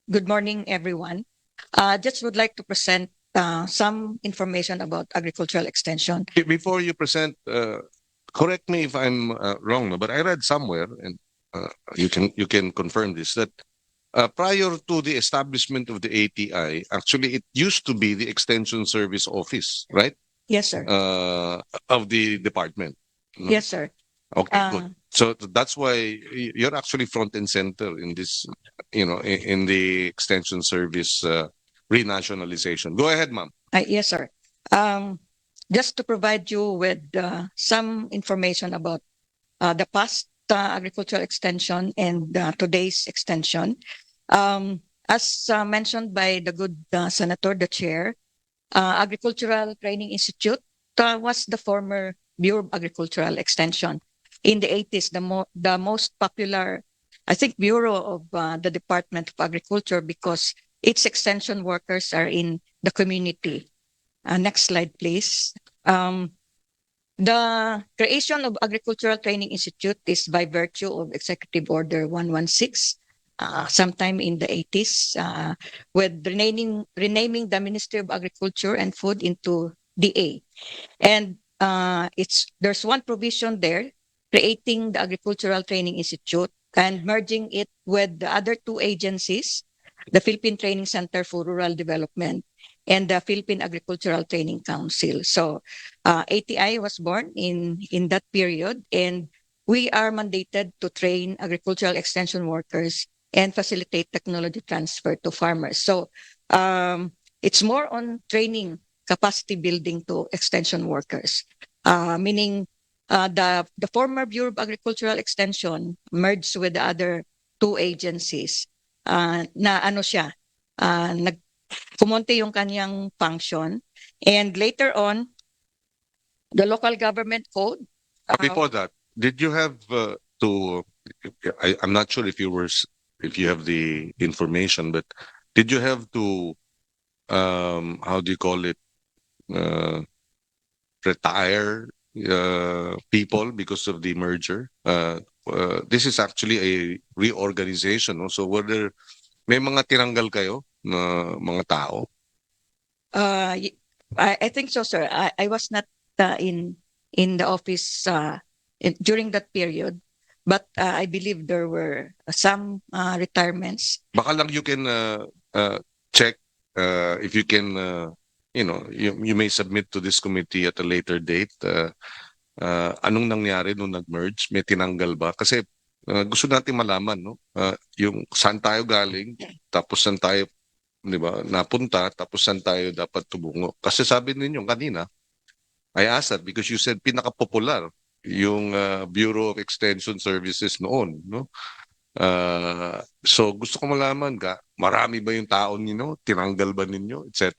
Good morning, everyone. Just would like to present some information about agricultural extension. Before you present, correct me if I'm wrong, no, but I read somewhere, and you can confirm this, that prior to the establishment of the ATI, actually it used to be the Extension Service Office, right? Yes, sir. Of the department. No? Yes, sir. Okay, good. Uh, So that's why you're actually front and center in this, in the Extension Service renationalization. Go ahead, ma'am. yes, sir. Um, just to provide you with some information about the past agricultural extension and today's extension. As mentioned by the good Senator, the chair, Agricultural Training Institute was the former Bureau of Agricultural Extension. In the 80s, the most popular, I think, bureau of the Department of Agriculture because its extension workers are in the community. Next slide, please. The creation of Agricultural Training Institute is by virtue of Executive Order 116, sometime in the 80s, with renaming the Ministry of Agriculture and Food into DA. And there's one provision there, creating the Agricultural Training Institute and merging it with the other two agencies, the Philippine Training Center for Rural Development and the Philippine Agricultural Training Council. So ATI was born in that period, and we are mandated to train agricultural extension workers and facilitate technology transfer to farmers. So it's more on training, capacity building to extension workers, meaning the former Bureau of Agricultural Extension merged with the other two agencies na ano siya, kumonte yung kanyang function. And later on, the local government code. Before that, did you have to? I'm not sure if you have the information, but did you have to? How do you call it? Uh, Retire people because of the merger. This is actually a reorganization. No? So may mga tinanggal kayo na mga tao? Uh, y- I think so, sir. I was not in the office during that period, but I believe there were some retirements. Baka lang you can check if you can, you may submit to this committee at a later date. Anong nangyari nung nag-merge? May tinanggal ba? Kasi gusto natin malaman, no? Yung saan tayo galing, tapos saan tayo, di ba, napunta, tapos saan tayo dapat tubungo. Kasi sabi ninyo kanina, I asked that because you said pinaka-popular yung Bureau of Extension Services noon, no? So gusto ko malaman ka, marami ba yung tao ninyo? Tinanggal ba ninyo? Etc.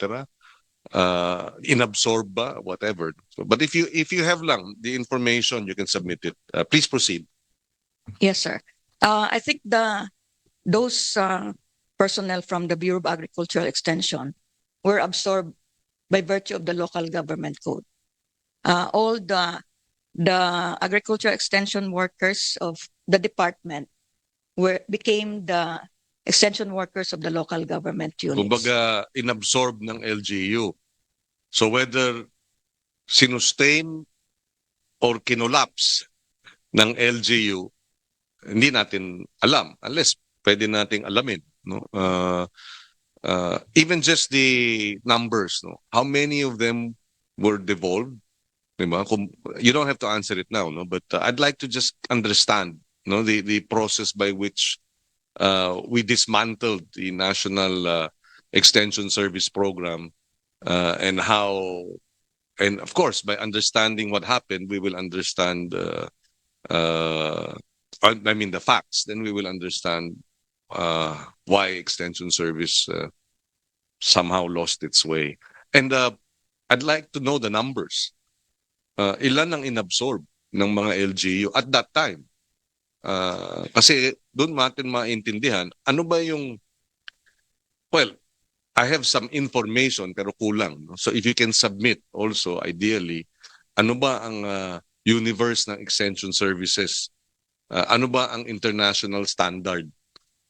Inabsorb ba? Whatever. So, but if you have lang the information, you can submit it. Please proceed. Yes, sir. I think those personnel from the Bureau of Agricultural Extension were absorbed by virtue of the local government code. All the agricultural extension workers of the department became the extension workers of the local government units. Kumbaga, inabsorb ng LGU. So whether sinustain or kinolaps ng LGU, hindi natin alam unless pwede nating alamin, no? Even just the numbers, no? How many of them were devolved? Diba? You don't have to answer it now, no? But I'd like to just understand, no, the process by which we dismantled the National Extension Service Program, and how, and of course, by understanding what happened, we will understand, I mean, the facts. Then we will understand why Extension Service somehow lost its way. And I'd like to know the numbers. Ilan ang inabsorb ng mga LGU at that time? Kasi doon natin maintindihan, ano ba yung, well, I have some information pero kulang. No? So if you can submit also, ideally, ano ba ang universe ng extension services? Ano ba ang international standard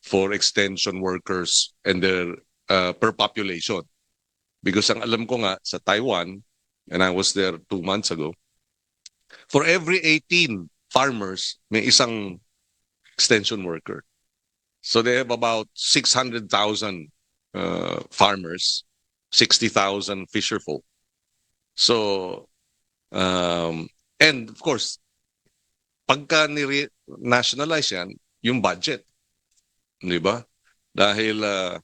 for extension workers and their per population. Because ang alam ko nga sa Taiwan, and I was there 2 months ago, for every 18 farmers, may isang extension worker. So they have about 600,000 farmers, 60,000 fisherfolk. So, and of course, pagka nationalize yan, yung budget, di ba? Dahil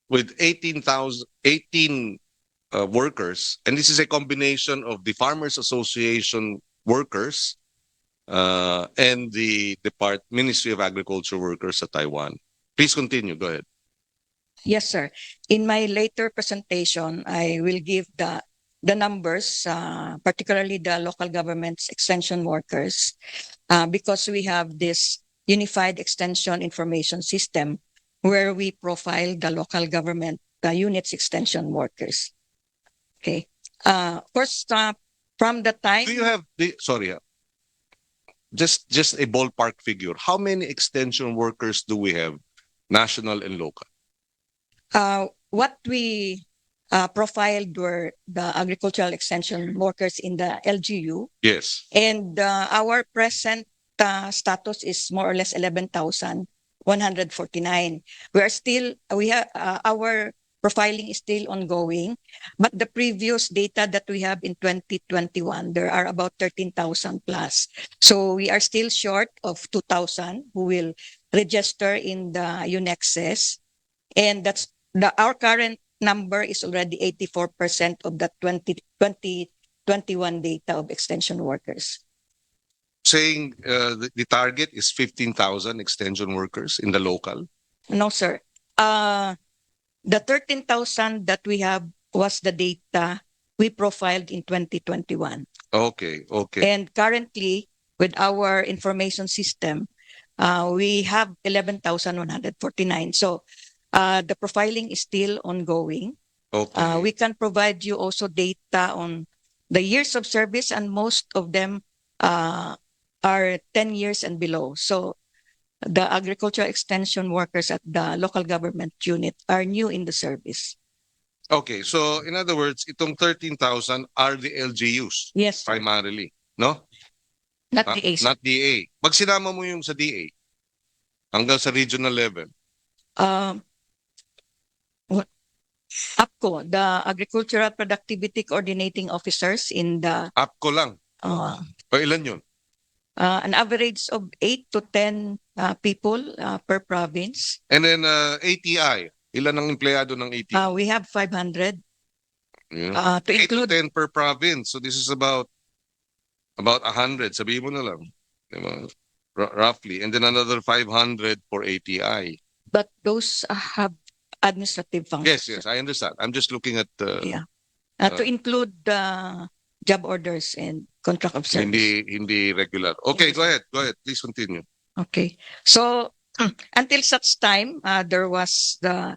with 18 workers, and this is a combination of the Farmers Association workers and the Ministry of Agriculture workers sa Taiwan. Please continue. Go ahead. Yes, sir. In my later presentation, I will give the numbers, particularly the local government's extension workers, because we have this unified extension information system where we profile the local government units extension workers. Okay. First, from the time. Do you have the sorry, just a ballpark figure? How many extension workers do we have, national and local? What we profiled were the agricultural extension workers in the LGU, Yes. and our present status is more or less 11,149. We have our profiling is still ongoing, but the previous data that we have in 2021, there are about 13,000 plus. So we are still short of 2,000 who will register in the UNEXES, and our current number is already 84% of the 2021 data of extension workers. Saying the target is 15,000 extension workers in the local? No, sir. The 13,000 that we have was the data we profiled in 2021. Okay. And currently, with our information system, we have 11,149. So the profiling is still ongoing. Okay. We can provide you also data on the years of service, and most of them are 10 years and below. So the agricultural extension workers at the local government unit are new in the service. Okay. So in other words, itong 13,000 are the LGUs. Yes, sir. Primarily, no? Not the ASA. Not DA. Pag sinama mo yung sa DA, hanggang sa regional level. APCO, the Agricultural Productivity Coordinating Officers in the APCO lang. O ilan yun? an average of 8 to 10 people per province. And then ATI, ilan ang empleyado ng ATI? We have 500 Yeah. to 8 to include 10 per province. So this is about 100. Sabihin mo na lang. Diba? Roughly. And then another 500 for ATI. but those have administrative functions. Yes, I understand. I'm just looking at Yeah. To include job orders and contract of service. hindi regular. Okay, Yes, go ahead. Please continue. Okay. So until such time, there was the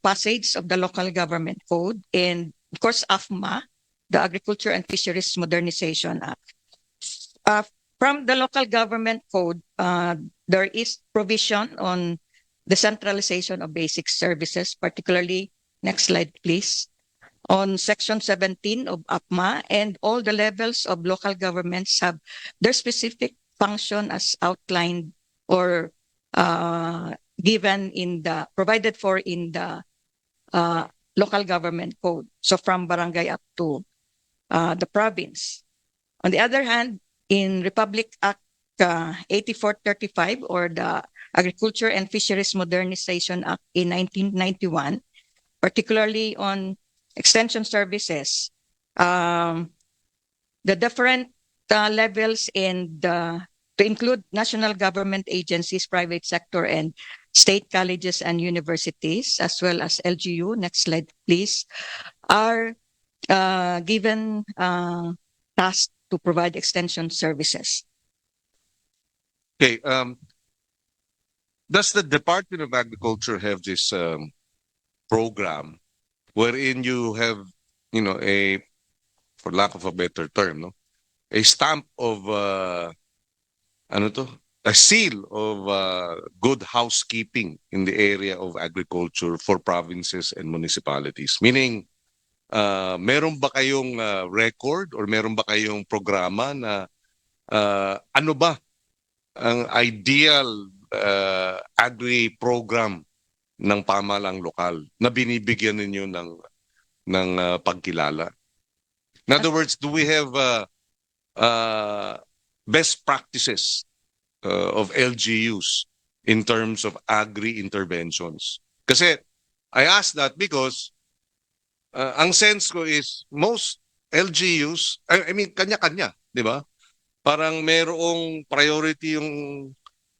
passage of the local government code, and of course AFMA, the Agriculture and Fisheries Modernization Act. From the local government code, there is provision on the centralization of basic services, particularly, next slide please, on Section 17 of APMA, and all the levels of local governments have their specific function as outlined or provided for in the local government code. So from barangay up to the province. On the other hand, in Republic Act 8435, or the Agriculture and Fisheries Modernization Act in 1991, particularly on extension services, the different levels and to include national government agencies, private sector, and state colleges and universities, as well as LGU, next slide please, are given tasks to provide extension services. Okay. Does the Department of Agriculture have this program wherein you have, for lack of a better term, a stamp of a seal of good housekeeping in the area of agriculture for provinces and municipalities? Meaning, meron ba kayong record or meron ba kayong programa na ano ba ang ideal agri-program ng pamahalang lokal na binibigyan ninyo ng pagkilala? In other words, do we have uh, best practices of LGUs in terms of agri-interventions? Kasi I ask that because ang sense ko is most LGUs, I mean, kanya-kanya, di ba? Parang merong priority yung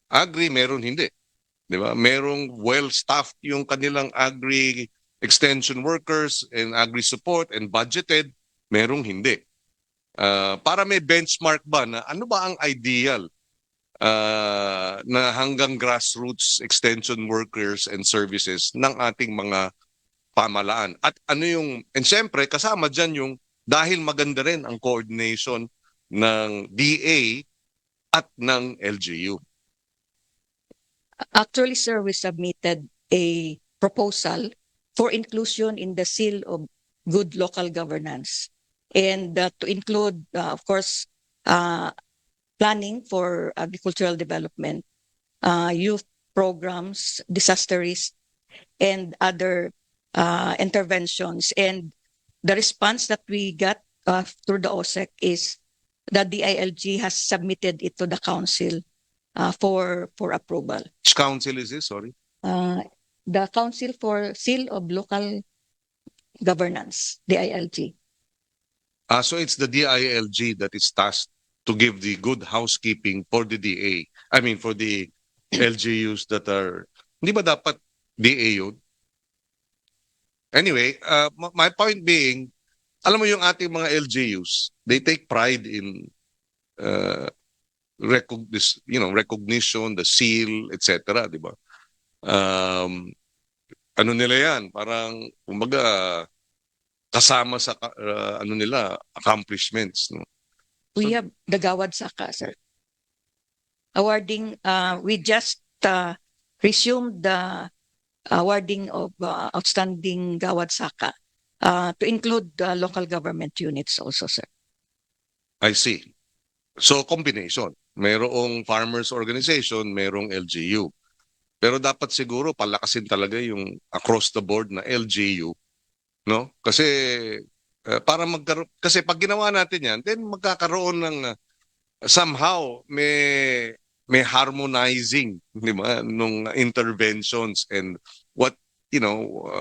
agri, meron hindi. Di ba? Merong well-staffed yung kanilang agri extension workers and agri support and budgeted, merong hindi. Para may benchmark ba na ano ba ang ideal na hanggang grassroots extension workers and services ng ating mga pamalaan. At ano yung, and syempre kasama dyan yung dahil maganda rin ang coordination ng DA at ng LGU. Actually, sir, we submitted a proposal for inclusion in the seal of good local governance, and to include, of course, planning for agricultural development, youth programs, disaster risk, and other interventions. And the response that we got through the OSEC is that the ILG has submitted it to the council for approval. Which council is this? Sorry. The Council for Seal of Local Governance, the ILG. So it's the DILG that is tasked to give the good housekeeping for the DA. I mean, for the LGUs that are, hindi ba dapat DA yun? Anyway, my point being, alam mo yung ating mga LGUs, they take pride in recognition, the seal, etc. Di ba? Ano nila yan? Parang, kumbaga, kasama sa ano nila, accomplishments. No? We have the Gawad Saka, sir. Awarding, we just resumed the awarding of outstanding Gawad Saka to include local government units also, sir. I see. So, combination. Merong farmers organization, merong LGU. Pero dapat siguro palakasin talaga yung across the board na LGU, no? Kasi para magkaroon, kasi pag ginawa natin yan, then magkakaroon ng somehow may harmonizing, di ba, nung interventions and what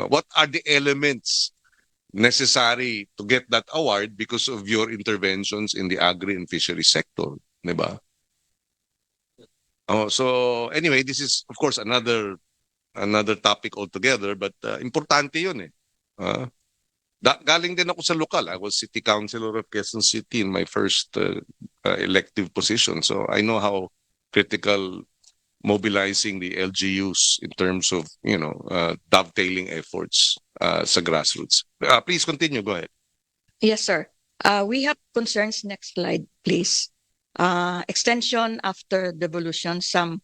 what are the elements necessary to get that award because of your interventions in the agri and fishery sector, di ba? Oh, so anyway, this is of course another topic altogether, but importante 'yun eh. Galing din ako sa lokal. I was city councilor of Quezon City in my first elective position. So I know how critical mobilizing the LGUs in terms of, dovetailing efforts sa grassroots. Please continue. Go ahead. Yes, sir. We have concerns. Next slide, please. Extension after devolution, some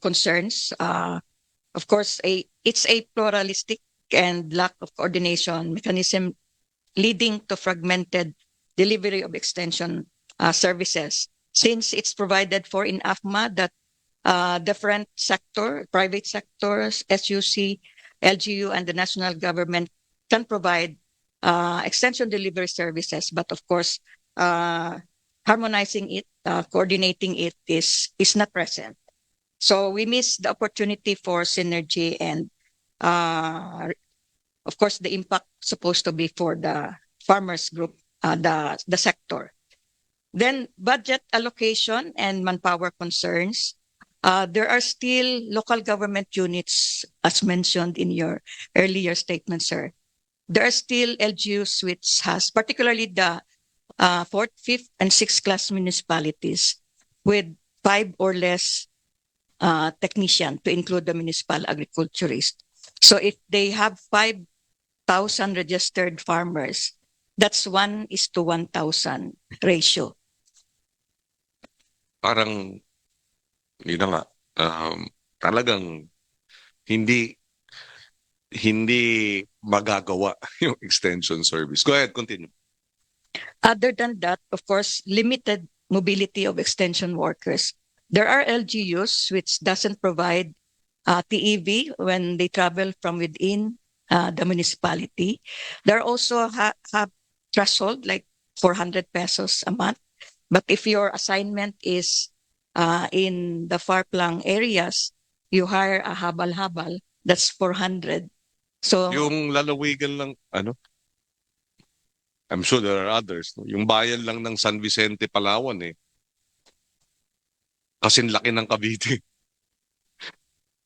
concerns. Of course, it's a pluralistic and lack of coordination mechanism leading to fragmented delivery of extension services. Since it's provided for in AFMA that different sector, private sectors, SUC, LGU, and the national government can provide extension delivery services, but of course, harmonizing it, coordinating it is not present. So we miss the opportunity for synergy and, of course, the impact supposed to be for the farmers group, the sector. Then budget allocation and manpower concerns. There are still local government units, as mentioned in your earlier statement, sir. There are still LGUs which has, particularly the 4th, 5th, and 6th class municipalities with 5 or less technician to include the municipal agriculturist. So if they have 5,000 registered farmers, that's 1:1,000 ratio. Parang Yun na nga. Talagang hindi hindi magagawa yung extension service. Go ahead, continue. Other than that, of course, limited mobility of extension workers. There are LGUs which doesn't provide TEV when they travel from within the municipality. There are also have threshold like 400 pesos a month. But if your assignment is in the far-flung areas, you hire a habal-habal, that's 400. So Yung lalawigan lang, ano, I'm sure there are others. No? Yung bayan lang ng San Vicente, Palawan eh. Kasing laki ng Cavite.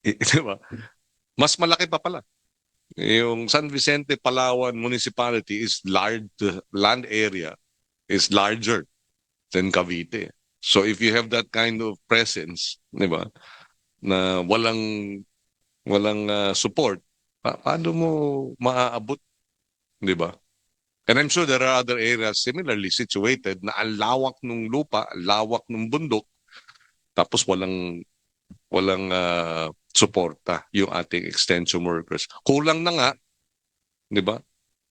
Di ba? Mas malaki pa pala. Yung San Vicente, Palawan Municipality is large, land area is larger than Cavite. So if you have that kind of presence, di ba, na walang support, paano mo maaabot, di ba? And I'm sure there are other areas similarly situated na ang lawak ng lupa, ang lawak ng bundok, tapos walang suporta yung ating extension workers. Kulang na nga, di ba?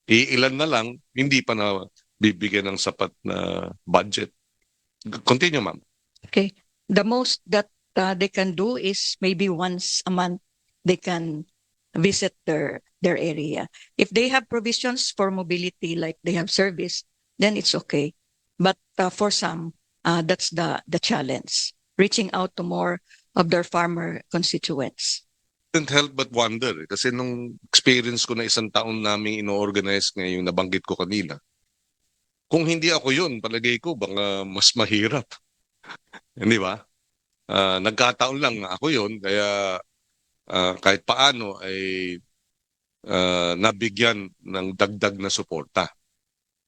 Iilan na lang, hindi pa na bibigyan ng sapat na budget. Continue, ma'am. okay, the most that they can do is maybe once a month they can visit their area. If they have provisions for mobility, like they have service, then it's okay. But for some, that's the challenge, reaching out to more of their farmer constituents. Can't help but wonder kasi nung experience ko na isang taon namin ino-organize ngayong nabanggit ko kanina, kung hindi ako yun, palagay ko baka mas mahirap. Hindi ba? Nagkataon lang ako yun, kaya kahit paano ay nabigyan ng dagdag na suporta.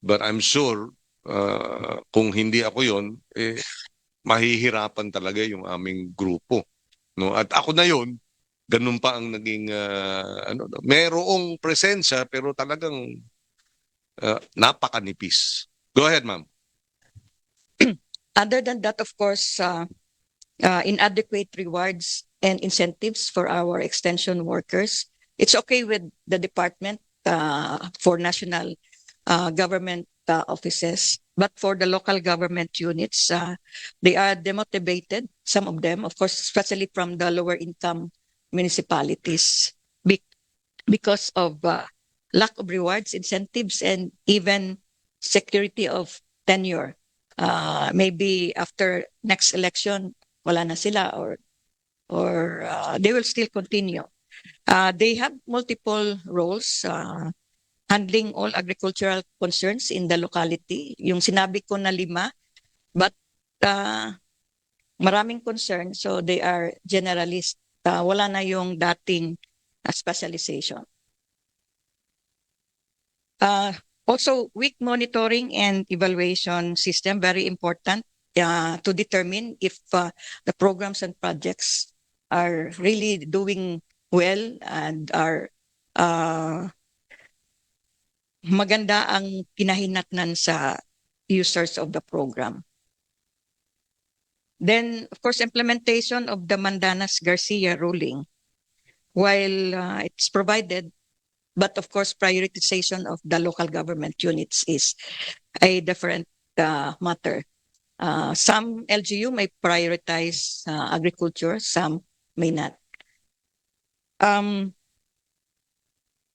But I'm sure kung hindi ako yun, mahihirapan talaga yung aming grupo. No? At ako na yun, ganun pa ang naging merong presensya pero talagang napakanipis. Go ahead, ma'am. Other than that, of course, inadequate rewards and incentives for our extension workers. It's okay with the department for national government offices, but for the local government units, they are demotivated, some of them, of course, especially from the lower income municipalities, because of lack of rewards, incentives, and even security of tenure. Maybe after next election, wala na sila, or they will still continue. They have multiple roles, handling all agricultural concerns in the locality. Yung sinabi ko na 5, but maraming concern, so they are generalist. Wala na yung dating specialization. Also, weak monitoring and evaluation system, very important to determine if the programs and projects are really doing well and are maganda ang kinahinatnan sa users of the program. Then, of course, implementation of the Mandanas-Garcia ruling. While it's provided, but of course, prioritization of the local government units is a different matter. Some LGU may prioritize agriculture, some may not.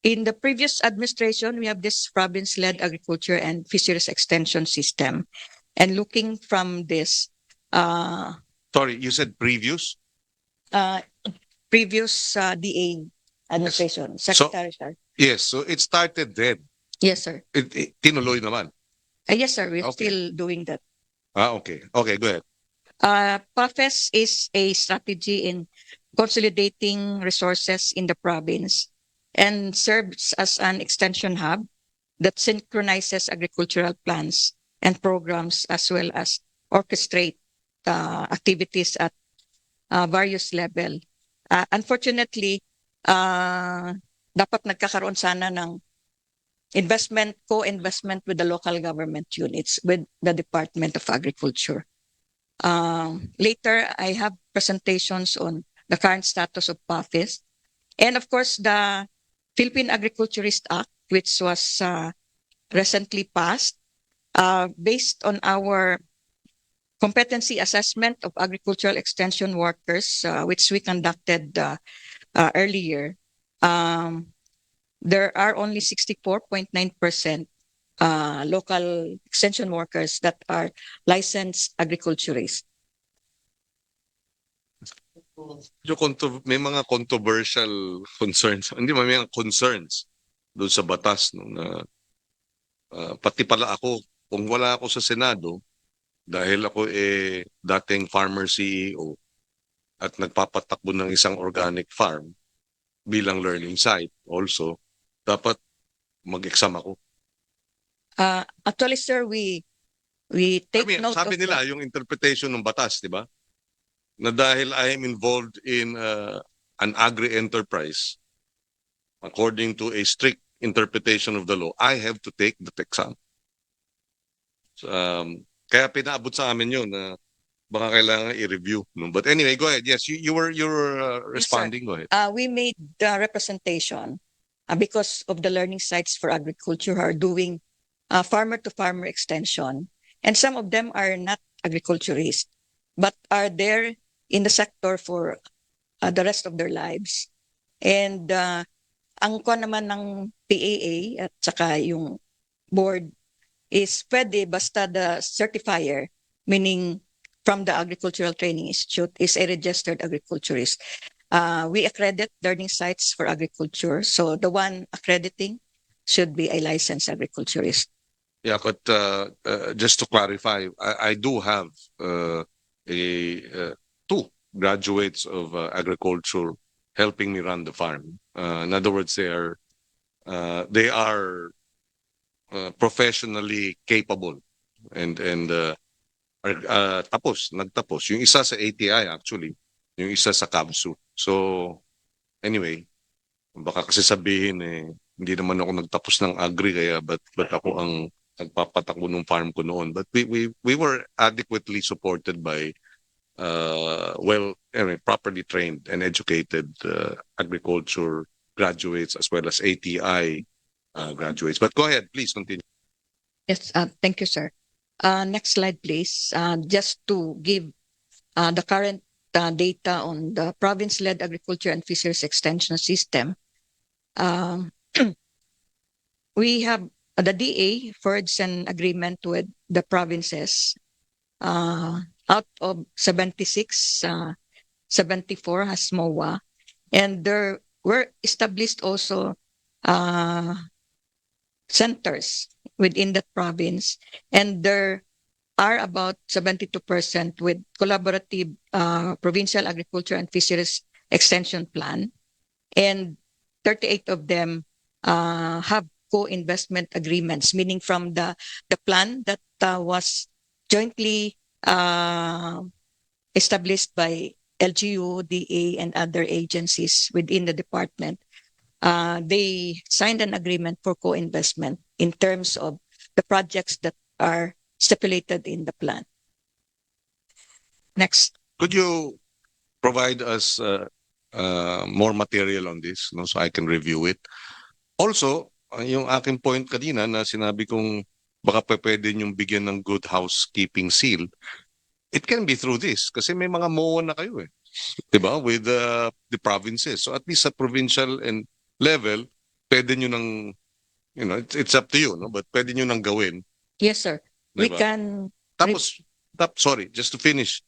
In the previous administration, we have this province-led agriculture and fisheries extension system. And looking from this, Sorry, you said previous? previous DA administration, So- Secretary, sir. Yes, so it started then. Yes, sir. Tinuloy naman. Yes, sir. We're Okay. still doing that. Okay. Okay, go ahead. PAFES is a strategy in consolidating resources in the province and serves as an extension hub that synchronizes agricultural plans and programs as well as orchestrate activities at various level. Unfortunately, dapat nagkakaroon sana ng co-investment with the local government units, with the Department of Agriculture. Later, I have presentations on the current status of PAFIS. And of course, the Philippine Agriculturist Act, which was recently passed, based on our competency assessment of agricultural extension workers, which we conducted earlier, there are only 64.9% local extension workers that are licensed agriculturists. May mga controversial concerns, hindi may mga concerns doon sa batas no, na pati pala ako, kung wala ako sa Senado, dahil ako dating farmer CEO at nagpapatakbo ng isang organic farm bilang learning site also, dapat mag-exam ako. Actually, sir, we take note Sabi of nila, yung interpretation ng batas, di ba? Na dahil I am involved in an agri-enterprise, according to a strict interpretation of the law, I have to take that exam. So, kaya pinaabot sa amin yun na baka kailangan i-review. No? But anyway, go ahead. Yes, you were responding. Go ahead. We made the representation because of the learning sites for agriculture who are doing farmer-to-farmer extension. And some of them are not agriculturists, but are there in the sector for the rest of their lives. And ang ko naman ng PAA at saka yung board is pwede basta the certifier, meaning from the Agricultural Training Institute, is a registered agriculturist. We accredit learning sites for agriculture. So the one accrediting should be a licensed agriculturist. Yeah, but just to clarify, I do have two graduates of agriculture helping me run the farm. In other words, they are professionally capable and nagtapos. Yung isa sa ATI actually, yung isa sa KABSU. So anyway, baka kasi sabihin hindi naman ako nagtapos ng agri kaya but ako ang nagpapatakbo ng farm ko noon. But we were adequately supported by properly trained and educated agriculture graduates as well as ATI graduates. But go ahead, please continue. Yes, thank you, sir. Next slide, please. Just to give the current data on the province-led agriculture and fisheries extension system. We have the DA forged an agreement with the provinces. Out of 76, 74 has MOA. And there were established also centers within the province. And there are about 72% with collaborative provincial agriculture and fisheries extension plan. And 38 of them have co-investment agreements, meaning from the plan that was jointly established by LGU, DA, and other agencies within the department. They signed an agreement for co-investment in terms of the projects that are stipulated in the plan. Next. Could you provide us more material on this so I can review it? Also, yung aking point kanina na sinabi kong baka pwede niyong bigyan ng good housekeeping seal, it can be through this kasi may mga MOA na kayo diba? With the provinces. So at least sa provincial and level, pwede nyo nang, it's up to you, no? But pwede nyo nang gawin. Yes, sir. Diba? We can... Sorry, just to finish.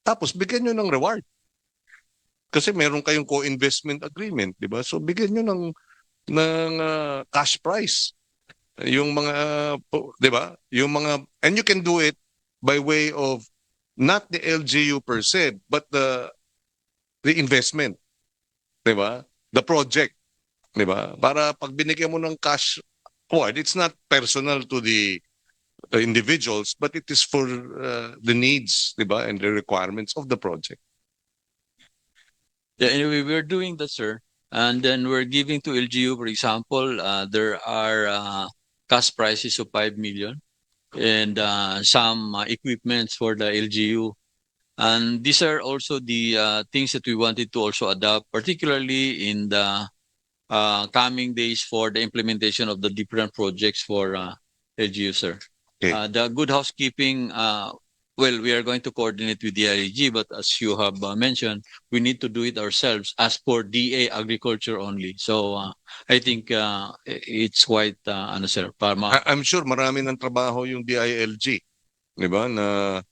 Tapos, bigyan nyo ng reward. Kasi meron kayong co-investment agreement, di ba? So, bigyan nyo ng cash prize. Yung mga, di ba? Yung mga, and you can do it by way of not the LGU per se, but the investment. Di ba? The project. Di ba? Para pag binigyan mo ng cash reward, it's not personal to the individuals, but it is for the needs, diba, and the requirements of the project. Yeah, anyway, we're doing that, sir. And then we're giving to LGU, for example, there are cash prizes of 5 million and some equipments for the LGU And these are also the things that we wanted to also adopt, particularly in the coming days for the implementation of the different projects for LGU, sir. Okay. The good housekeeping, well, we are going to coordinate with the IAG, but as you have mentioned, we need to do it ourselves as for DA agriculture only. So I think it's quite, ano, sir, I'm sure marami ng trabaho yung DILG, di ba, na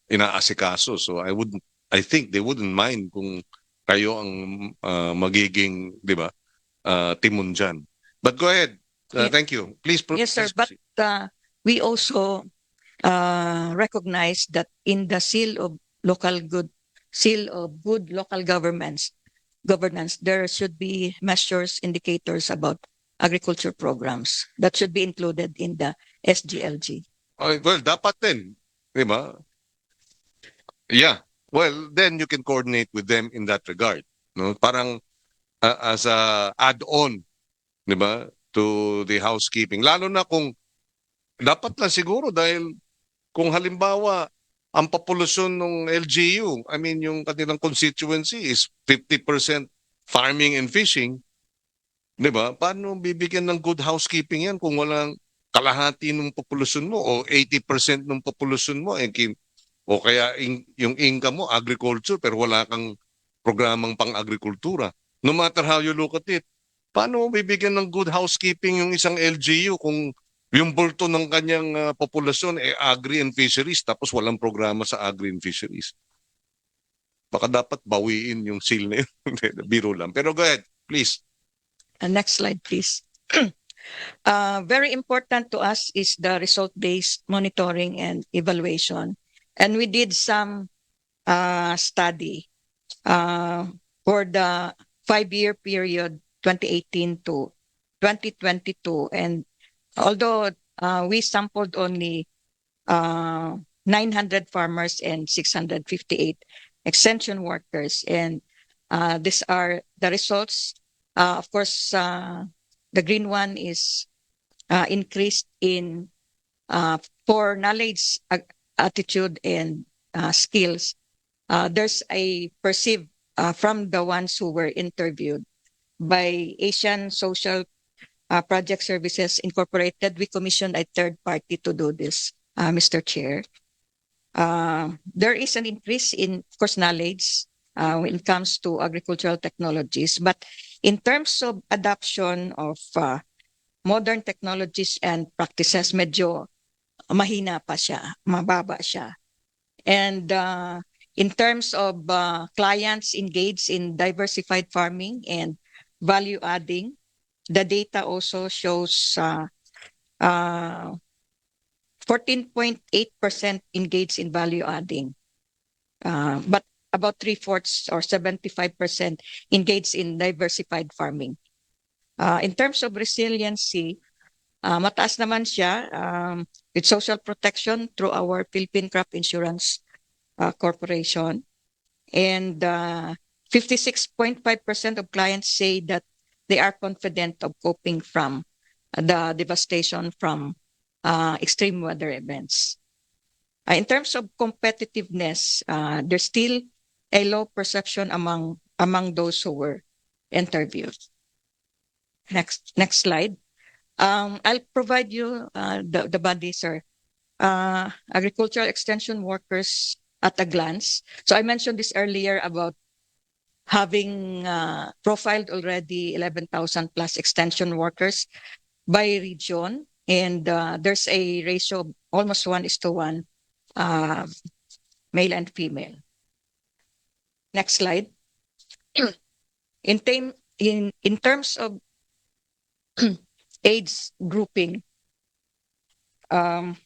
inaasikaso. So I think they wouldn't mind kung kayo ang magiging, di ba, timon dyan. But go ahead. Yeah. Thank you. Please, Yes, sir. please But proceed. we also recognize that in the seal of good local governance, there should be measures, indicators about agriculture programs that should be included in the SGLG. Well, dapat din, di ba? Yeah. Well, then you can coordinate with them in that regard. No? Parang as a add-on, di ba, to the housekeeping. Lalo na kung dapat lang siguro dahil kung halimbawa ang populasyon ng LGU, I mean yung kanilang constituency is 50% farming and fishing, 'di ba? Paano bibigyan ng good housekeeping 'yan kung walang kalahati ng populasyon mo o 80% ng populasyon mo o kaya yung income mo agriculture pero wala kang programang pang-agrikultura. No matter how you look at it, paano mo bibigyan ng good housekeeping yung isang LGU kung yung bulto ng kanyang populasyon agri and fisheries tapos walang programa sa agri and fisheries? Baka dapat bawiin yung seal na yun. Biro lang. Pero go ahead, please. Next slide, please. Very important to us is the result-based monitoring and evaluation. And we did some study for the 5-year period 2018 to 2022. And although we sampled only 900 farmers and 658 extension workers, and these are the results. Of course, the green one is increased in for knowledge, attitude, and skills. There's a perceived from the ones who were interviewed by Asian Social Project Services Incorporated. We commissioned a third party to do this, Mr. Chair. There is an increase in, of course, knowledge when it comes to agricultural technologies, but in terms of adoption of modern technologies and practices, medyo mahina pa siya, mababa siya. And in terms of clients engaged in diversified farming and value adding, the data also shows 14.8% engaged in value adding, but about 3/4 or 75% engaged in diversified farming. In terms of resiliency, mataas naman siya with social protection through our Philippine Crop Insurance Corporation. And 56.5% of clients say that they are confident of coping from the devastation from extreme weather events. In terms of competitiveness, there's still a low perception among those who were interviewed. Next slide. I'll provide you the body, sir. Agricultural extension workers at a glance. So I mentioned this earlier about having profiled already 11,000 plus extension workers by region, and there's a ratio of almost 1:1, male and female. Next slide. In terms of age grouping, I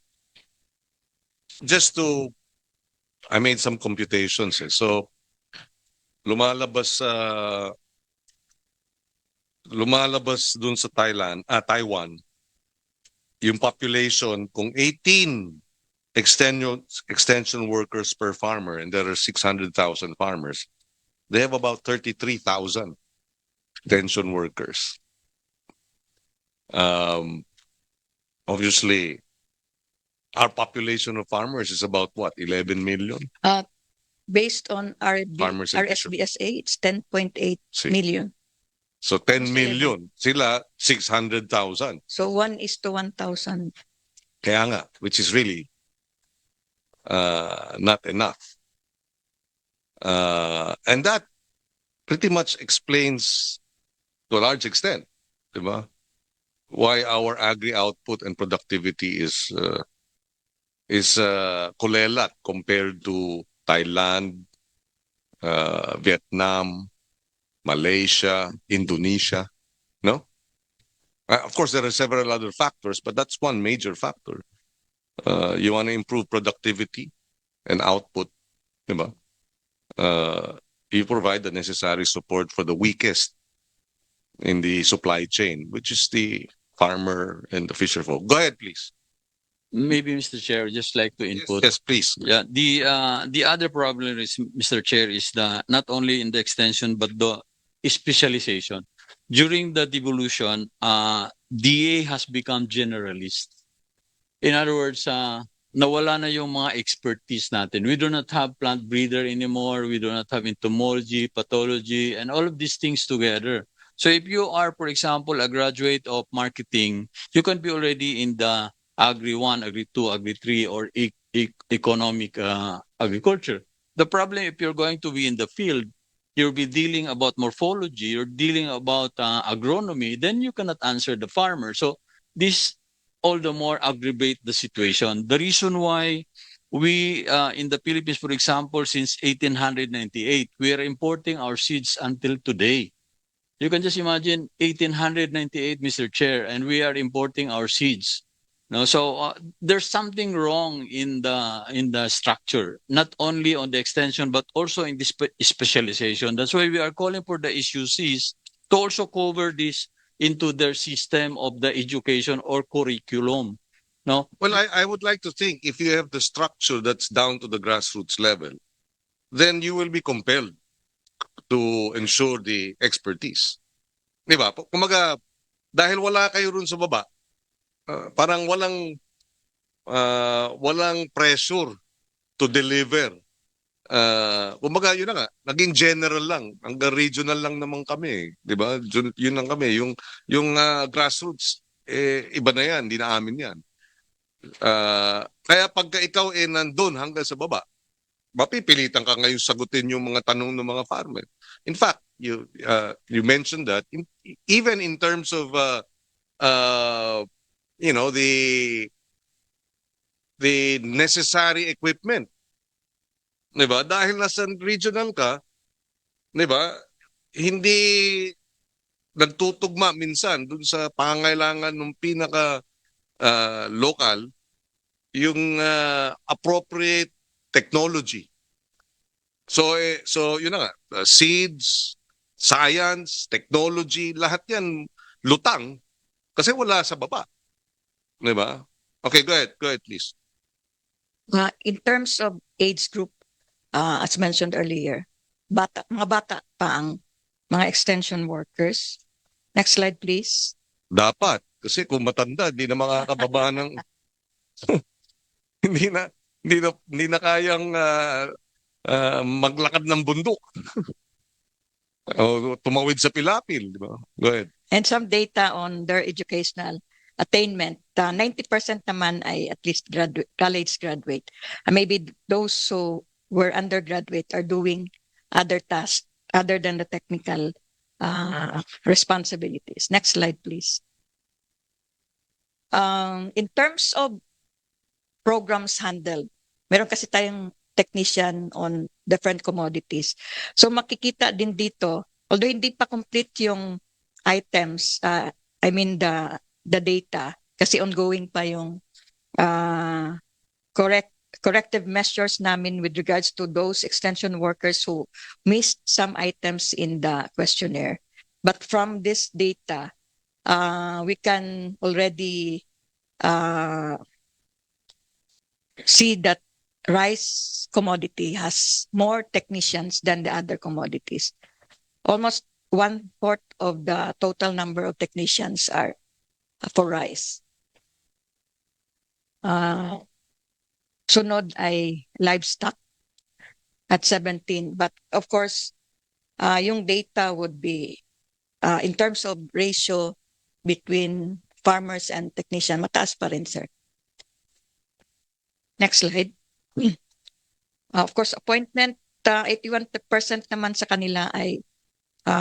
made some computations. So lumalabas dun sa Taiwan, yung population kung 18 extension workers per farmer, and there are 600,000 farmers, they have about 33,000 extension workers. Obviously, our population of farmers is about what, 11 million? based on Farmers and fishermen. RSBSA, it's 10.8 See. million. So 10 Almost 11. million. Sila 600,000. So 1:1,000. Kaya nga, which is really not enough. And that pretty much explains to a large extent, diba, why our agri output and productivity is kulelat compared to Thailand, Vietnam, Malaysia, Indonesia. No? Of course, there are several other factors, but that's one major factor. You want to improve productivity and output, diba? You provide the necessary support for the weakest in the supply chain, which is the farmer and the fisher folk. Go ahead, please. Maybe, Mr. Chair, just like to input. Yes, please. Yeah, the other problem is, Mr. Chair, is the not only in the extension but the specialization. During the devolution, DA has become generalist. In other words, nawala na yung mga expertise natin. We do not have plant breeder anymore. We do not have entomology, pathology, and all of these things together. So if you are, for example, a graduate of marketing, you can be already in the Agri 1, Agri 2, Agri 3, or economic agriculture. The problem, if you're going to be in the field, you'll be dealing about morphology, you're dealing about agronomy, then you cannot answer the farmer. So this all the more aggravate the situation. The reason why we, in the Philippines, for example, since 1898, we are importing our seeds until today. You can just imagine 1898, Mr. Chair, and we are importing our seeds. No, so there's something wrong in the structure, not only on the extension but also in the specialization. That's why we are calling for the SUCs to also cover this into their system of the education or curriculum. No, Well, I would like to think if you have the structure that's down to the grassroots level, then you will be compelled to ensure the expertise. Di ba? Kumaga, dahil wala kayo rin sa baba, parang walang pressure to deliver. Kumbaga, yun na nga, naging general lang, hanggang regional lang naman kami, di ba? Yun lang kami, yung grassroots, iba na yan, hindi na amin yan. Kaya pagka ikaw nandun hanggang sa baba, mapipilitan ka ngayon sagutin yung mga tanong ng mga farmer. In fact, you mentioned that even in terms of the necessary equipment. 'Di ba? Dahil nasa regional ka, 'di ba? Hindi nagtutugma minsan dun sa pangailangan ng pinaka local yung appropriate technology. So yun na nga, seeds, science, technology, lahat yan lutang kasi wala sa baba. 'Di ba? Okay, go ahead please. In terms of age group, as mentioned earlier, mga bata pa ang mga extension workers. Next slide, please. Dapat. Kasi kung matanda, hindi na makakababa ng hindi na kayang maglakad ng bundok. O tumawid sa pilapil, di ba? Go ahead. And some data on their educational attainment. 90% naman ay at least college graduate. Maybe those who were undergraduate are doing other tasks other than the technical responsibilities. Next slide, please. In terms of programs handled, meron kasi tayong technician on different commodities. So makikita din dito, although hindi pa complete yung items, I mean the data, kasi ongoing pa yung corrective measures namin with regards to those extension workers who missed some items in the questionnaire. But from this data, we can already see that rice commodity has more technicians than the other commodities. Almost 1/4 of the total number of technicians are for rice. Sunod ay livestock. at 17. But of course, yung data would be in terms of ratio between farmers and technician, mataas pa rin, sir. Next slide. Of course, appointment, 81% naman sa kanila ay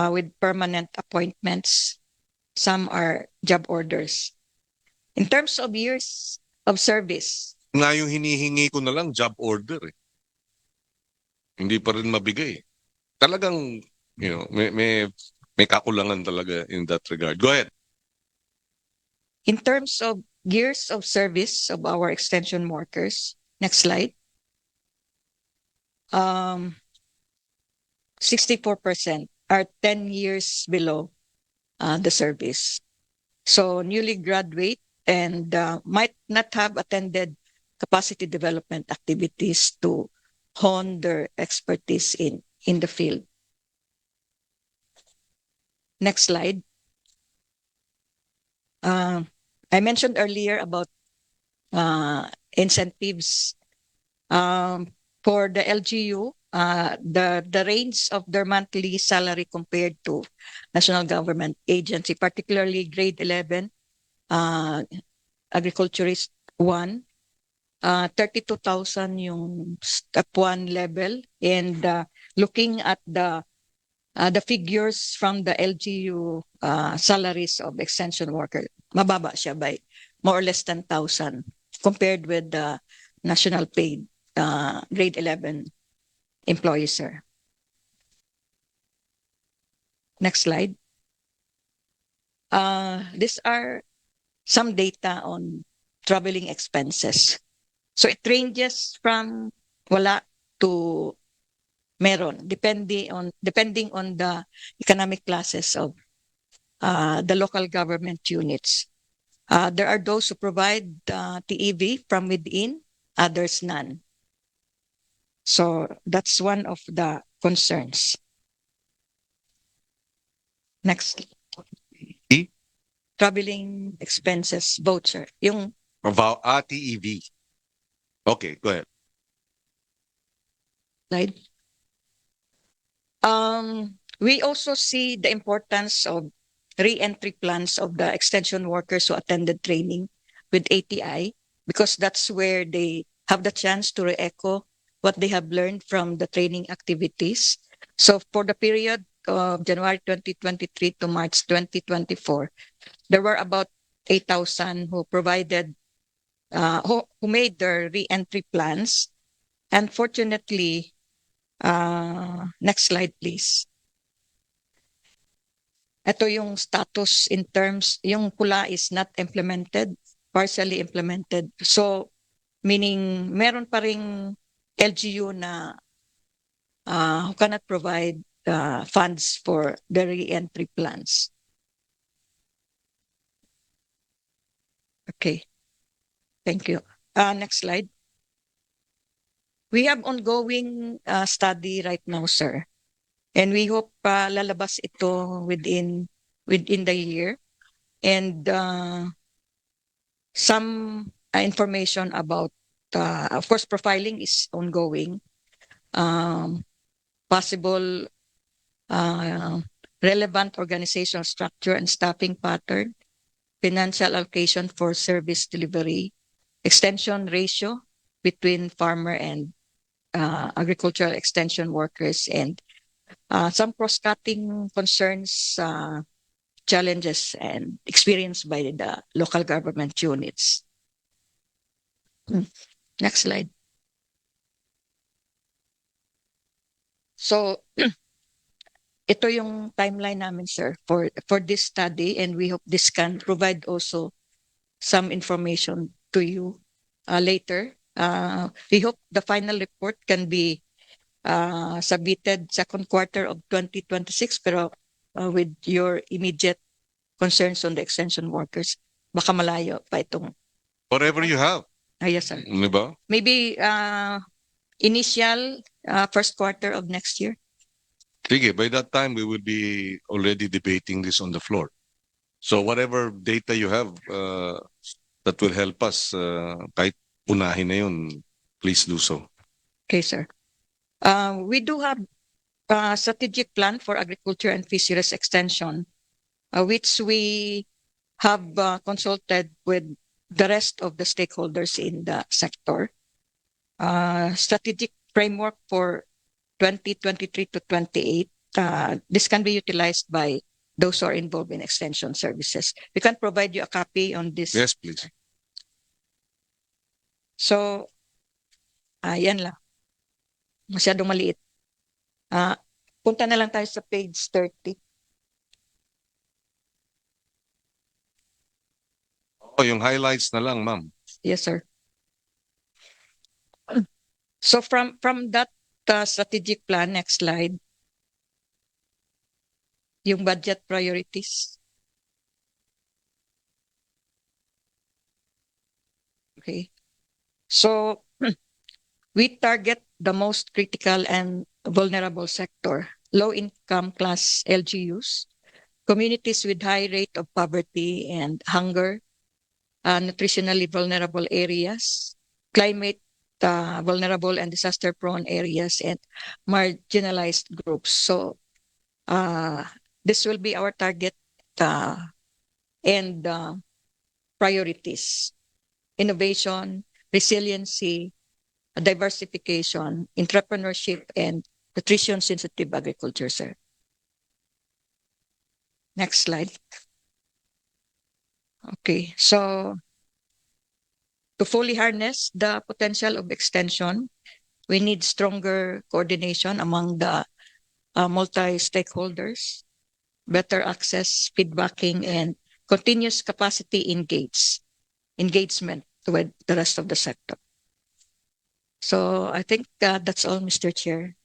with permanent appointments. Some are job orders. In terms of years of service, Nga yung hinihingi ko na lang, job order eh. Hindi pa rin mabigay. Talagang, may kakulangan talaga in that regard. Go ahead. in terms of years of service of our extension workers, next slide. 64% are 10 years below the service. So newly graduate and might not have attended capacity development activities to hone their expertise in the field. Next slide. I mentioned earlier about incentives for the LGU. The range of their monthly salary compared to national government agency, particularly grade 11, agriculturist 1, 32,000 yung step 1 level. And looking at the figures from the LGU salaries of extension worker, mababa siya by more or less 10,000 compared with the national paid grade 11 employees, sir. Next slide. These are some data on traveling expenses. So it ranges from wala to meron, depending on the economic classes of the local government units. There are those who provide TEV from within, others none. So that's one of the concerns. Next. E? Traveling expenses voucher. Yung TEV. Okay, go ahead. slide. We also see the importance of re-entry plans of the extension workers who attended training with ATI, because that's where they have the chance to re-echo what they have learned from the training activities. So for the period of January 2023 to March 2024, there were about 8,000 who provided, who made their re-entry plans. And fortunately, next slide, please. Ito yung status in terms, yung pula is not implemented, partially implemented. So, meaning meron pa ring LGU na who cannot provide funds for the re-entry plans. Okay. Thank you. Next slide. We have ongoing study right now, sir. And we hope lalabas ito within the year. And some information about, of course, profiling is ongoing. Possible relevant organizational structure and staffing pattern, financial allocation for service delivery, extension ratio between farmer and agricultural extension workers, and some cross-cutting concerns, challenges, and experienced by the local government units. Next slide. So, ito yung timeline namin, sir, for this study, and we hope this can provide also some information to you later. We hope the final report can be submitted second quarter of 2026, pero with your immediate concerns on the extension workers, baka malayo pa itong. Whatever you have. Yes, sir. Diba? Maybe initial first quarter of next year. Sige, by that time, we will be already debating this on the floor. So whatever data you have that will help us, kahit unahin na yun, please do so. Okay, sir. We do have a strategic plan for agriculture and fisheries extension, which we have consulted with the rest of the stakeholders in the sector. Strategic framework for 2023 to 28. This can be utilized by those who are involved in extension services. We can provide you a copy on this. Yes, please. So, yan lang. Masyadong maliit. Punta na lang tayo sa page 30. Oh, yung highlights na lang, ma'am. Yes, sir. So from that strategic plan, next slide, yung budget priorities. Okay. So we target the most critical and vulnerable sector, low-income class LGUs, communities with high rate of poverty and hunger, nutritionally vulnerable areas, climate vulnerable and disaster-prone areas, and marginalized groups. So this will be our target and priorities: innovation, resiliency, diversification, entrepreneurship, and nutrition-sensitive agriculture, sir. Next slide. Okay, so to fully harness the potential of extension, we need stronger coordination among the multi-stakeholders, better access, feedbacking, and continuous capacity engagement with the rest of the sector. So I think that's all, Mr. Chair.